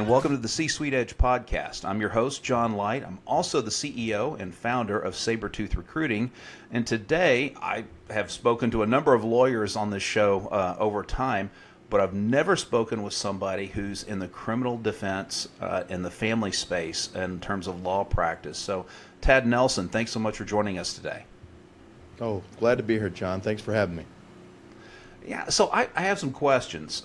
welcome to the C-Suite Edge podcast. I'm your host, John Light. I'm also the CEO and founder of Sabretooth Recruiting. And today I have spoken to a number of lawyers on this show over time, but I've never spoken with somebody who's in the criminal defense in the family space in terms of law practice. So, Tad Nelson, thanks so much for joining us today. Oh, glad to be here, John. Thanks for having me. Yeah, so I have some questions.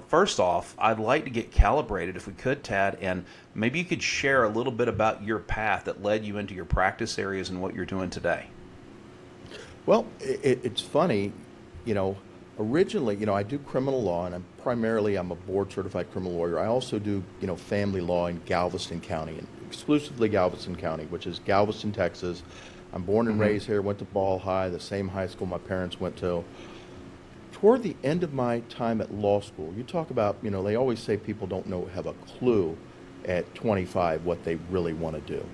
First off, I'd like to get calibrated, if we could, Tad, and maybe you could share a little bit about your path that led you into your practice areas and what you're doing today. Well, it's funny, originally, I do criminal law, and I'm a board-certified criminal lawyer. I also do, family law in Galveston County, and exclusively Galveston County, which is Galveston, Texas. I'm born and raised here, went to Ball High, the same high school my parents went to. Toward the end of my time at law school, you talk about, they always say people don't have a clue at 25 what they really want to do.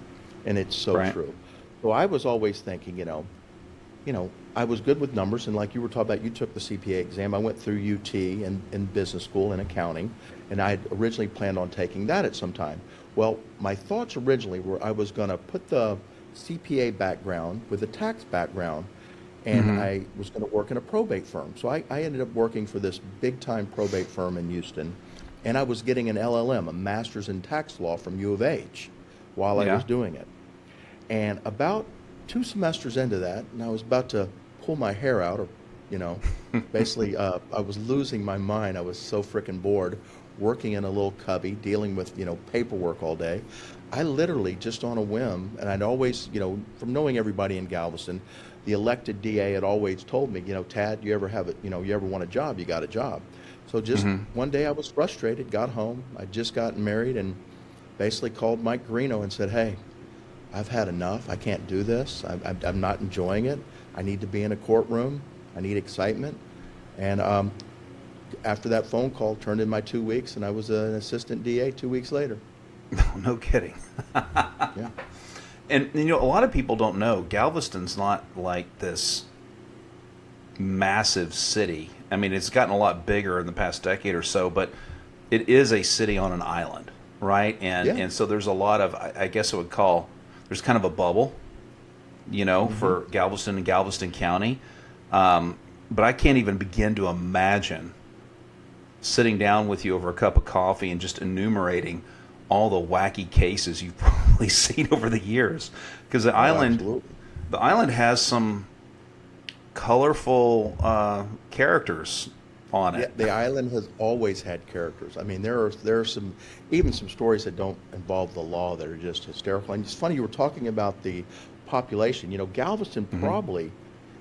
And it's so true. So I was always thinking, I was good with numbers. And like you were talking about, you took the CPA exam. I went through UT in business school in accounting. And I had originally planned on taking that at some time. Well, my thoughts originally were I was going to put the CPA background with a tax background, and I was going to work in a probate firm. So I ended up working for this big-time probate firm in Houston, and I was getting an LLM, a master's in tax law from U of H, while I was doing it. And about 2 semesters into that, and I was about to pull my hair out, or, basically I was losing my mind. I was so freaking bored working in a little cubby, dealing with, paperwork all day. I literally, just on a whim, and I'd always, from knowing everybody in Galveston, the elected DA had always told me, Tad, you ever want a job, you got a job. So just one day I was frustrated, got home, I'd just gotten married, and basically called Mike Garino and said, hey, I've had enough, I can't do this, I'm not enjoying it, I need to be in a courtroom, I need excitement. And after that phone call, turned in my 2 weeks, and I was an assistant DA 2 weeks later. No kidding. Yeah. And, a lot of people don't know, Galveston's not like this massive city. I mean, it's gotten a lot bigger in the past decade or so, but it is a city on an island, right? And so there's a lot of, I guess I would call, there's kind of a bubble, for Galveston and Galveston County. But I can't even begin to imagine sitting down with you over a cup of coffee and just enumerating all the wacky cases you've probably seen over the years, because the island has some colorful characters on it. Yeah, the island has always had characters. I mean, there are some stories that don't involve the law that are just hysterical. And it's funny, you were talking about the population. Galveston probably,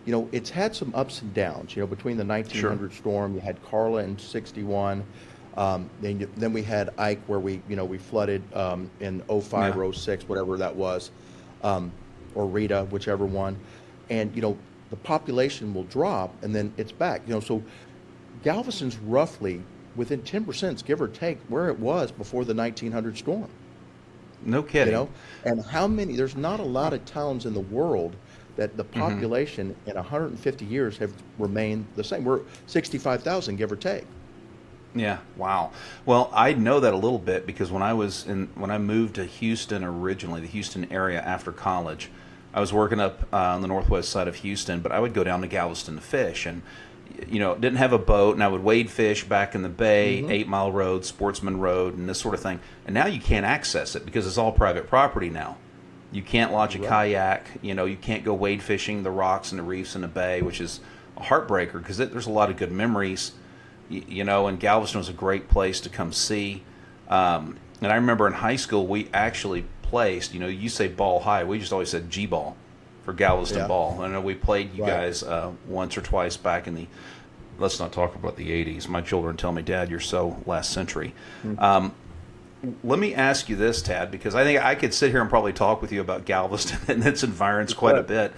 it's had some ups and downs. Between the 1900 storm, you had Carla in '61. Then we had Ike, where we flooded in '05 or '06, whatever that was, or Rita, whichever one. And the population will drop, and then it's back. So Galveston's roughly within 10%, give or take, where it was before the 1900 storm. No kidding. And how many? There's not a lot of towns in the world that the population in 150 years have remained the same. We're 65,000, give or take. Yeah, wow. Well, I know that a little bit because when I moved to Houston originally, the Houston area after college, I was working up on the northwest side of Houston, but I would go down to Galveston to fish, and didn't have a boat, and I would wade fish back in the bay, 8 Mile Road, Sportsman Road, and this sort of thing. And now you can't access it because it's all private property now. You can't launch a kayak, you can't go wade fishing the rocks and the reefs in the bay, which is a heartbreaker because there's a lot of good memories. And Galveston was a great place to come see. And I remember in high school, we actually placed, you say Ball High, we just always said G-Ball for Galveston Ball. I know we played you guys once or twice back in the, let's not talk about the 80s. My children tell me, Dad, you're so last century. Let me ask you this, Tad, because I think I could sit here and probably talk with you about Galveston and its environs quite a bit.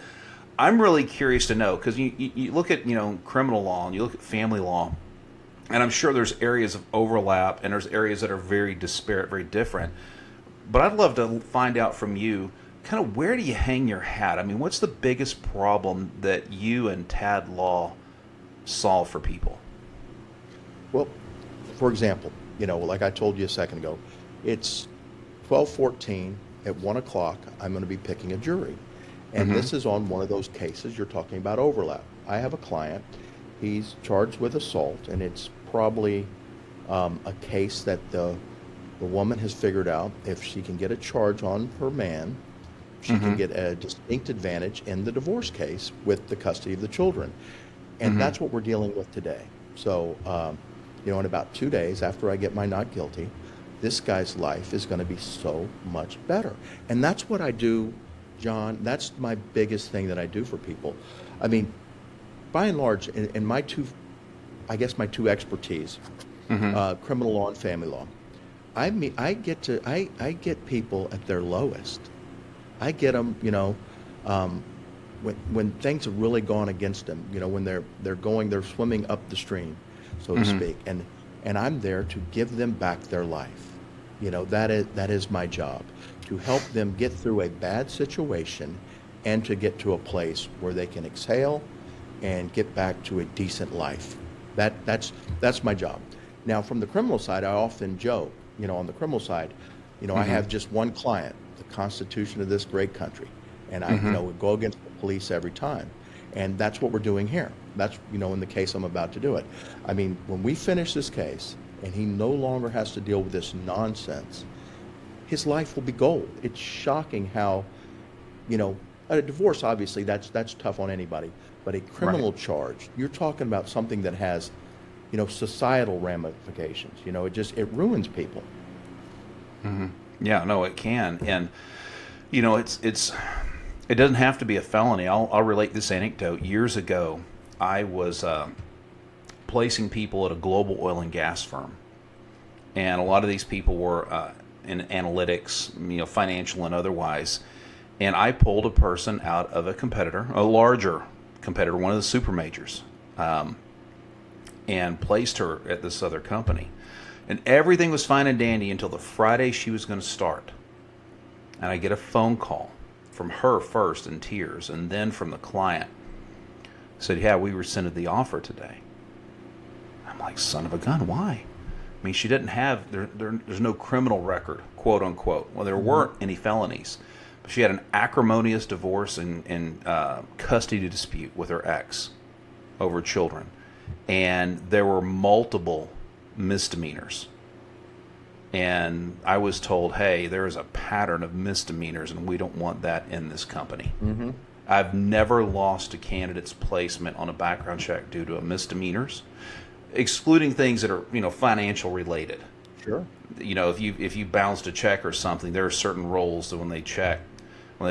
I'm really curious to know, because you look at, criminal law and you look at family law, and I'm sure there's areas of overlap and there's areas that are very disparate, very different. But I'd love to find out from you, kind of where do you hang your hat? I mean, what's the biggest problem that you and Tad Law solve for people? Well, for example, like I told you a second ago, It's 12:14 at 1 o'clock. I'm going to be picking a jury. And Mm-hmm. this is on one of those cases you're talking about overlap. I have a client. He's charged with assault, and it's probably a case that the woman has figured out if she can get a charge on her man, she can Mm-hmm. get a distinct advantage in the divorce case with the custody of the children. And Mm-hmm. that's what we're dealing with today. So, in about 2 days after I get my not guilty, this guy's life is going to be so much better. And that's what I do, John. That's my biggest thing that I do for people. I mean, by and large, in my two, I guess my two expertise, Mm-hmm. criminal law and family law. I get people at their lowest. I get them, when things have really gone against them, when they're swimming up the stream, so to Mm-hmm. speak, and I'm there to give them back their life. That is my job, to help them get through a bad situation and to get to a place where they can exhale and get back to a decent life. That's my job. Now, from the criminal side, I often joke, on the criminal side, I Mm-hmm. have just one client, the Constitution of this great country, and I, Mm-hmm. would go against the police every time, and that's what we're doing here. That's, in the case I'm about to do it. I mean, when we finish this case, and he no longer has to deal with this nonsense, his life will be gold. It's shocking how, a divorce, obviously, that's tough on anybody, but a Right. criminal charge, you're talking about something that has, societal ramifications. It ruins people. Mm-hmm. Yeah, no, it can, and it doesn't have to be a felony. I'll relate this anecdote. Years ago, I was placing people at a global oil and gas firm, and a lot of these people were in analytics, financial and otherwise. And I pulled a person out of a competitor, a larger competitor, one of the super majors, and placed her at this other company. And everything was fine and dandy until the Friday she was going to start. And I get a phone call from her first in tears, and then from the client. Said, "Yeah, we rescinded the offer today." I'm like, son of a gun, why? I mean, she didn't have, there's no criminal record, quote unquote. Well, there weren't any felonies. But she had an acrimonious divorce and custody dispute with her ex over children. And there were multiple misdemeanors. And I was told, hey, there is a pattern of misdemeanors, and we don't want that in this company. Mm-hmm. I've never lost a candidate's placement on a background check due to a misdemeanors, excluding things that are financial related. Sure. If you bounced a check or something, there are certain roles that when they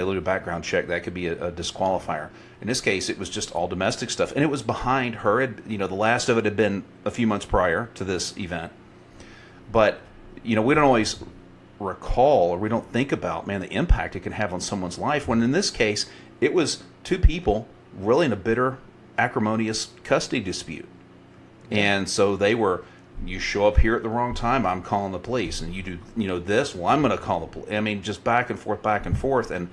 look at a background check, that could be a disqualifier. In this case, it was just all domestic stuff, and it was behind her. The last of it had been a few months prior to this event, but we don't always recall, or we don't think about, man, the impact it can have on someone's life. When in this case, it was two people really in a bitter, acrimonious custody dispute, and so they were. You show up here at the wrong time, I'm calling the police, and you do this, well, I'm going to call the police. I mean, just back and forth, and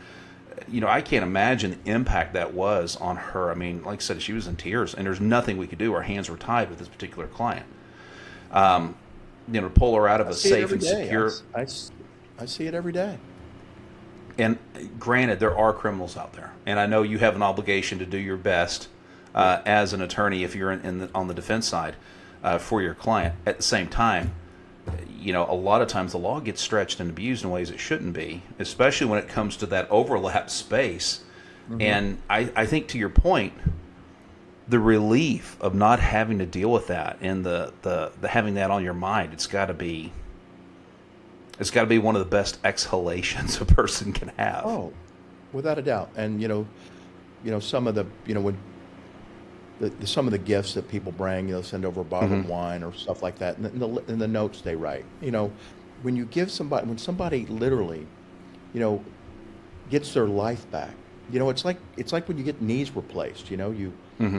I can't imagine the impact that was on her. I mean, like I said, she was in tears, and there's nothing we could do. Our hands were tied with this particular client. To pull her out of I a see it safe every and day. secure. I see it every day. And granted, there are criminals out there, and I know you have an obligation to do your best as an attorney if you're on the defense side for your client. At the same time, a lot of times the law gets stretched and abused in ways it shouldn't be, especially when it comes to that overlap space. Mm-hmm. And I think, to your point, the relief of not having to deal with that and the having that on your mind, it's got to be one of the best exhalations a person can have. Oh, without a doubt. And some of the when some of the gifts that people bring, send over a bottle of wine or stuff like that, and the notes they write. When you give somebody, when somebody literally, gets their life back. It's like when you get knees replaced. You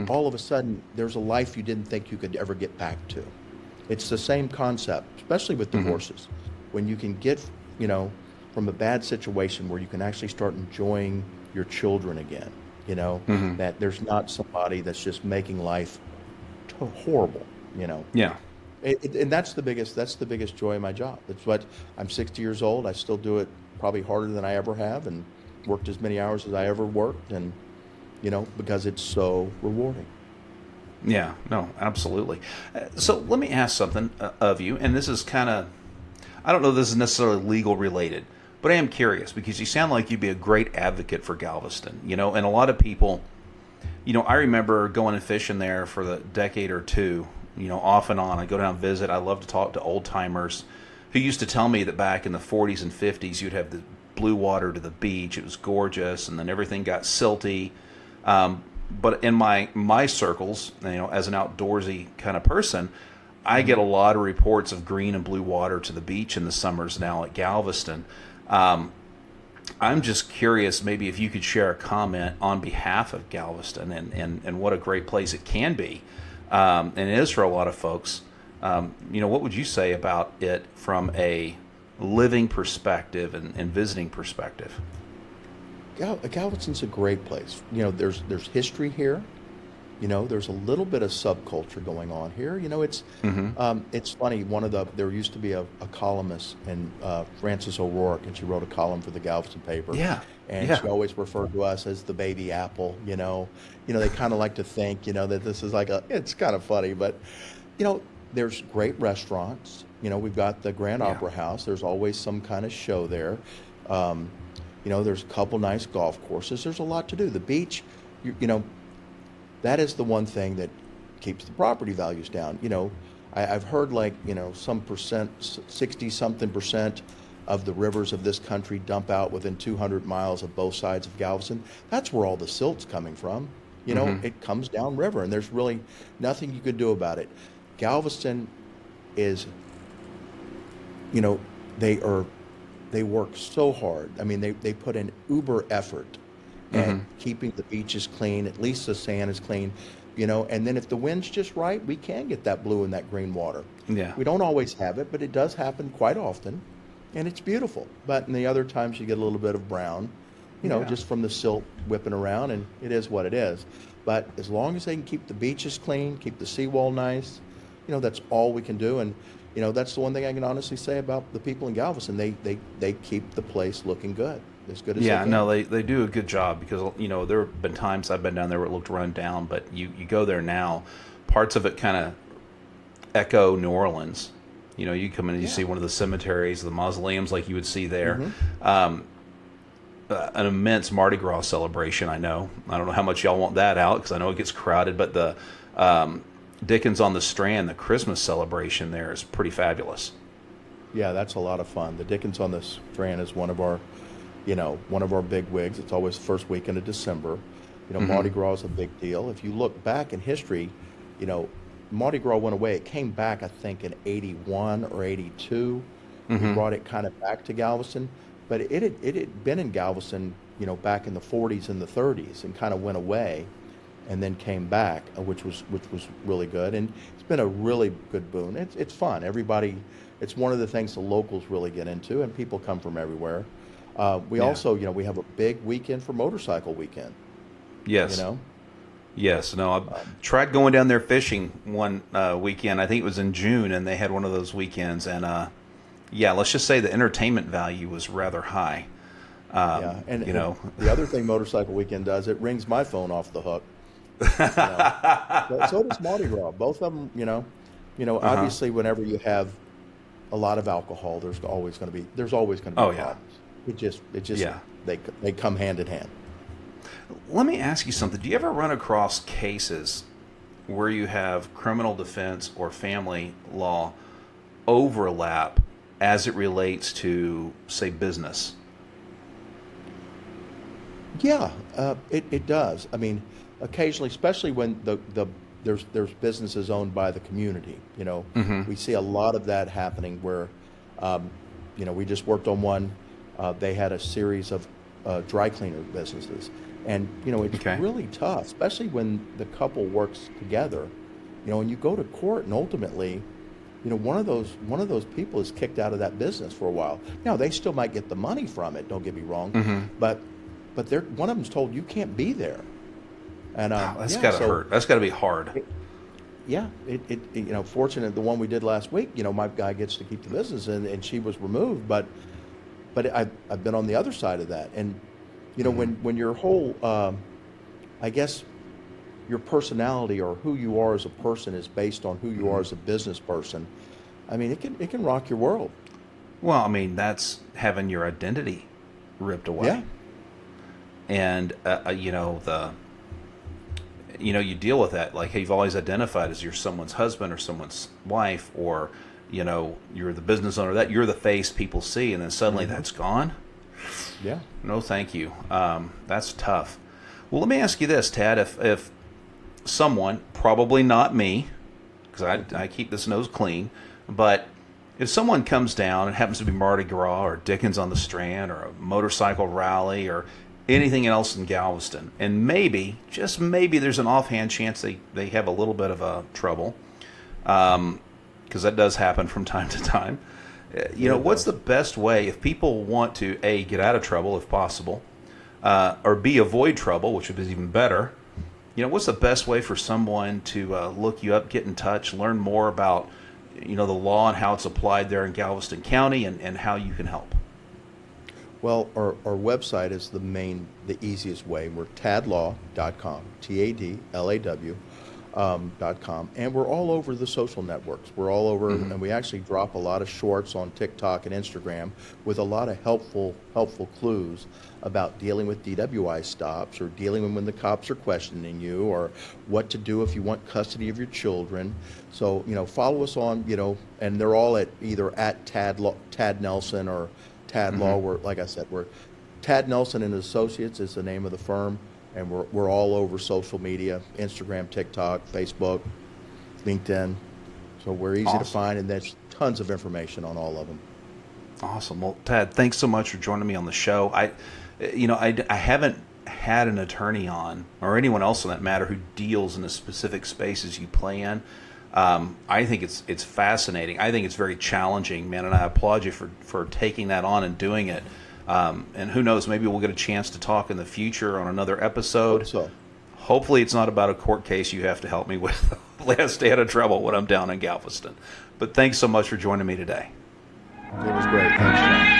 all of a sudden there's a life you didn't think you could ever get back to. It's the same concept, especially with divorces. When you can get, from a bad situation where you can actually start enjoying your children again. That there's not somebody that's just making life horrible. Yeah. And that's the biggest joy of my job. It's what I'm 60 years old. I still do it probably harder than I ever have, and worked as many hours as I ever worked, and because it's so rewarding. Yeah, no, absolutely. So let me ask something of you, and this is kind of, I don't know if this is necessarily legal related, but I am curious because you sound like you'd be a great advocate for Galveston, and a lot of people, I remember going and fishing there for the decade or two, off and on. I go down and visit. I love to talk to old timers who used to tell me that back in the 40s and 50s, you'd have the blue water to the beach. It was gorgeous, and then everything got silty. But in my circles, as an outdoorsy kind of person, I get a lot of reports of green and blue water to the beach in the summers now at Galveston. I'm just curious, maybe if you could share a comment on behalf of Galveston and what a great place it can be, and it is for a lot of folks. What would you say about it from a living perspective and visiting perspective? Galveston's a great place. There's history here. There's a little bit of subculture going on here. It's funny. There used to be a columnist, and Frances O'Rourke, and she wrote a column for the Galveston paper. Yeah, And yeah, she always referred to us as the baby apple. They kind of like to think, that this is it's kind of funny, but there's great restaurants. We've got the Grand yeah, Opera House. There's always some kind of show there. There's a couple nice golf courses. There's a lot to do. The beach, that is the one thing that keeps the property values down. I've heard some percent, 60 something percent of the rivers of this country dump out within 200 miles of both sides of Galveston. That's where all the silt's coming from. It comes downriver, and there's really nothing you could do about it. Galveston is, they are they work so hard. I mean, they put in uber effort at keeping the beaches clean, at least the sand is clean, and then if the wind's just right, we can get that blue and that green water. yeah, We don't always have it, but it does happen quite often, and it's beautiful. But in the other times, you get a little bit of brown, yeah, just from the silt whipping around, and it is what it is. But as long as they can keep the beaches clean, keep the seawall nice, that's all we can do. And that's the one thing I can honestly say about the people in Galveston. They keep the place looking good as they yeah. can. No, they do a good job because there have been times I've been down there where it looked run down, but you go there now, parts of it kind of echo New Orleans. You come in and you Yeah. see one of the cemeteries, the mausoleums, like you would see there. hmm An immense Mardi Gras celebration. I don't know how much y'all want that out because I know it gets crowded, but the Dickens on the Strand, the Christmas celebration there is pretty fabulous. Yeah, that's a lot of fun. The Dickens on the Strand is one of our big wigs. It's always the first weekend of December. Mardi Hmm. Gras is a big deal. If you look back in history, you know, Mardi Gras went away. It came back, I think, in 81 or 82. We Hmm. brought it kind of back to Galveston, but it had been in Galveston, back in the 40s and the 30s, and kind of went away, and then came back, which was really good, and it's been a really good boon. It's fun. Everybody, it's one of the things the locals really get into, and people come from everywhere. We Yeah. also, we have a big weekend for motorcycle weekend. You Yes. know, Yes. No, I tried going down there fishing one weekend. I think it was in June, and they had one of those weekends. And yeah, let's just say the entertainment value was rather high. yeah. And, You and know, the other thing motorcycle weekend does, it rings my phone off the hook. You know, so does Mardi Gras. Both of them, uh-huh. obviously, whenever you have a lot of alcohol, there's always going to be Oh yeah, problems. It just yeah. they come hand in hand. Let me ask you something. Do you ever run across cases where you have criminal defense or family law overlap as it relates to, say, business? Yeah, it does. I mean, occasionally, especially when there's businesses owned by the community. Hmm. We see a lot of that happening where, we just worked on one. They had a series of dry cleaner businesses, and it's Okay. really tough, especially when the couple works together. And you go to court, and ultimately, one of those people is kicked out of that business for a while. Now they still might get the money from it. Don't get me wrong, Hmm. but one of them's told you can't be there, and Oh, that's yeah, gotta so hurt. That's gotta be hard. Yeah, fortunate the one we did last week, my guy gets to keep the business and she was removed, but I've been on the other side of that. And, Hmm. when your whole, I guess your personality or who you are as a person is based on who you are Hmm. as a business person, I mean, it can rock your world. Well, I mean, that's having your identity ripped Yeah. away, and you deal with that. Like you've always identified as you're someone's husband or someone's wife, or you're the business owner. That you're the face people see, and then suddenly Hmm. that's gone. Yeah. No, thank you. That's tough. Well, let me ask you this, Tad. If someone, probably not me, because I keep this nose clean, but if someone comes down and happens to be Mardi Gras or Dickens on the Strand or a motorcycle rally or anything else in Galveston, and maybe, just maybe, there's an offhand chance they have a little bit of trouble, because that does happen from time to time. Yeah, it What's the does. best way if people want to, A, get out of trouble if possible, or B, avoid trouble, which would be even better? What's the best way for someone to look you up, get in touch, learn more about, the law and how it's applied there in Galveston County, and how you can help? Well, our website is the easiest way. We're tadlaw.com, TADLAW, .com, and we're all over the social networks. We're all over, Hmm. and we actually drop a lot of shorts on TikTok and Instagram with a lot of helpful clues about dealing with DWI stops or dealing with when the cops are questioning you or what to do if you want custody of your children. So, follow us on, and they're all at either at Tad Nelson or Tad Hmm. Law. We're, like I said, we're Tad Nelson and Associates is the name of the firm, and we're all over social media: Instagram, TikTok, Facebook, LinkedIn. So we're easy to Awesome. find, and there's tons of information on all of them. Awesome. Well, Tad, thanks so much for joining me on the show. I haven't had an attorney on, or anyone else on that matter, who deals in the specific spaces you play in. I think it's fascinating. I think it's very challenging, man, and I applaud you for taking that on and doing it. And who knows, maybe we'll get a chance to talk in the future on another Hope episode. so. Hopefully, it's not about a court case you have to help me with. Hopefully, I stay out of trouble when I'm down in Galveston. But thanks so much for joining me today. It was great. Thanks, John.